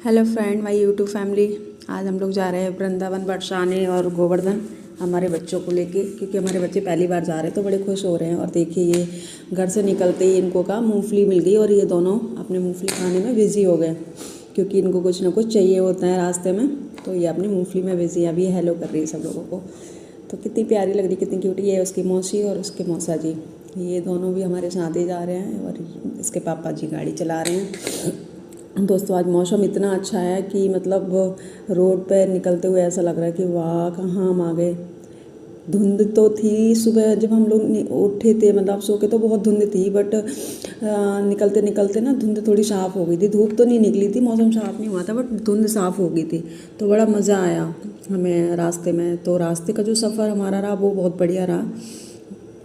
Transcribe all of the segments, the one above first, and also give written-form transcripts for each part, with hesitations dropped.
Hello friend, my YouTube family. आज हम लोग जा रहे हैं वृंदावन बरसाने और गोवर्धन हमारे बच्चों को लेके, क्योंकि हमारे बच्चे पहली बार जा रहे हैं तो बड़े खुश हो रहे हैं। और देखिए, ये घर से निकलते ही इनको का मूंगफली मिल गई और ये दोनों अपने मूंगफली खाने में बिजी हो गए, क्योंकि इनको कुछ ना कुछ चाहिए होता है रास्ते में। तो ये अपनी मूंगफली में बिजी है। अभी हेलो कर रही है सब लोगों को। तो कितनी प्यारी लग रही, कितनी क्यूट। ये उसकी मौसी और उसके मौसा जी, ये दोनों भी हमारे साथ ही जा रहे हैं और इसके पापा जी गाड़ी चला रहे हैं। दोस्तों, आज मौसम इतना अच्छा है कि मतलब रोड पर निकलते हुए ऐसा लग रहा है कि वाह, कहाँ हम आ गए। धुंध तो थी सुबह जब हम लोग उठे थे, मतलब सो के तो बहुत धुंध थी, बट निकलते निकलते ना धुंध थोड़ी साफ़ हो गई थी। धूप तो नहीं निकली थी, मौसम साफ़ नहीं हुआ था, बट धुंध साफ़ हो गई थी। तो बड़ा मज़ा आया हमें रास्ते में। तो रास्ते का जो सफ़र हमारा रहा वो बहुत बढ़िया रहा।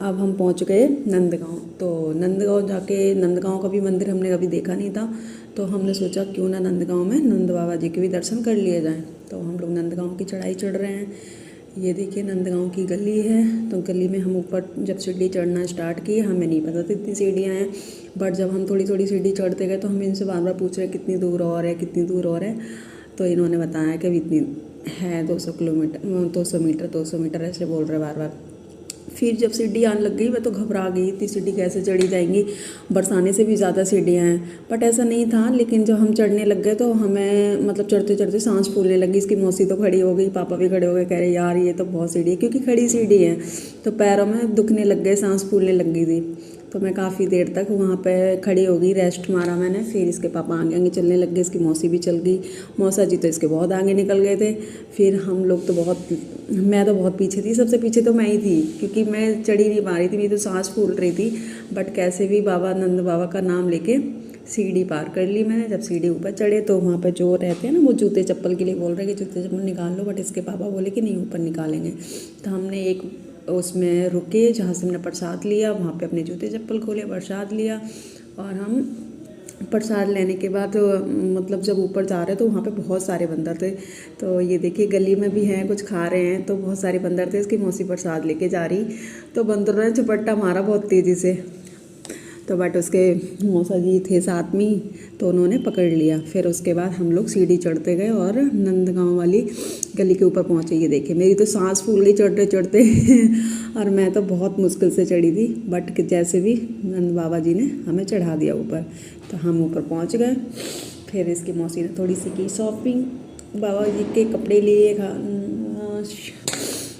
अब हम पहुंच गए नंदगांव। तो नंदगांव जाके, नंदगांव का भी मंदिर हमने कभी देखा नहीं था, तो हमने सोचा क्यों ना नंदगांव में नंद बाबा जी के भी दर्शन कर लिए जाएं। तो हम लोग नंदगांव की चढ़ाई चढ़ रहे हैं। ये देखिए, नंदगांव की गली है। तो गली में हम ऊपर जब सीढ़ी चढ़ना स्टार्ट किए, हमें नहीं पता था इतनी सीढ़ियाँ हैं, बट जब हम थोड़ी थोड़ी सीढ़ी चढ़ते गए तो हम इनसे बार बार पूछ रहे हैं कितनी दूर और है, कितनी दूर और है। तो इन्होंने बताया कि इतनी है, 200 मीटर ऐसे बोल रहे बार बार। फिर जब सीढ़ी आने लग गई, मैं तो घबरा गई, इतनी सीढ़ी कैसे चढ़ी जाएंगी, बरसाने से भी ज़्यादा सीढ़ियाँ हैं। बट ऐसा नहीं था, लेकिन जब हम चढ़ने लग गए तो हमें मतलब चढ़ते चढ़ते सांस फूलने लगी। इसकी मौसी तो खड़ी हो गई, पापा भी खड़े हो गए, कह रहे यार ये तो बहुत सीढ़ी है, क्योंकि खड़ी सीढ़ी है तो पैरों में दुखने लग गए, सांस फूलने लग गई थी। तो मैं काफ़ी देर तक वहाँ पे खड़ी हो गई, रेस्ट मारा मैंने। फिर इसके पापा आगे आगे चलने लग गए, इसकी मौसी भी चल गई, मौसा जी तो इसके बहुत आगे निकल गए थे। फिर हम लोग तो मैं तो बहुत पीछे थी, सबसे पीछे तो मैं ही थी, क्योंकि मैं चढ़ी नहीं पा रही थी, मेरी तो सांस फूल रही थी। बट कैसे भी बाबा नंद बाबा का नाम लेके सीढ़ी पार कर ली मैंने। जब सीढ़ी ऊपर चढ़े तो वहाँ पर जो रहते हैं ना, वो जूते चप्पल के लिए बोल रहे कि जूते चप्पल निकाल लो, बट इसके पापा बोले कि नहीं, ऊपर निकालेंगे। तो हमने एक उसमें रुके जहाँ से हमने प्रसाद लिया, वहाँ पे अपने जूते चप्पल खोले, प्रसाद लिया। और हम प्रसाद लेने के बाद मतलब जब ऊपर जा रहे तो वहाँ पे बहुत सारे बंदर थे। तो ये देखिए, गली में भी हैं, कुछ खा रहे हैं, तो बहुत सारे बंदर थे। इसकी मौसी प्रसाद लेके जा रही, तो बंदरों ने झपट्टा मारा बहुत तेज़ी से। तो बट उसके मौसा जी थे साथ में, तो उन्होंने पकड़ लिया। फिर उसके बाद हम लोग सीढ़ी चढ़ते गए और नंदगांव वाली गली के ऊपर पहुँचे। ये देखिए, मेरी तो सांस फूल गई चढ़ते चढ़ते और मैं तो बहुत मुश्किल से चढ़ी थी, बट जैसे भी नंद बाबा जी ने हमें चढ़ा दिया ऊपर। तो हम ऊपर पहुँच गए। फिर इसकी मौसी ने थोड़ी सी की शॉपिंग, बाबा जी के कपड़े लिए,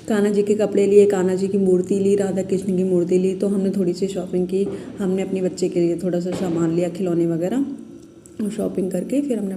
कान्हा जी के कपड़े लिए, कान्हा जी की मूर्ति ली, राधा कृष्ण की मूर्ति ली। तो हमने थोड़ी सी शॉपिंग की। हमने अपने बच्चे के लिए थोड़ा सा सामान लिया, खिलौने वगैरह, और शॉपिंग करके फिर हमने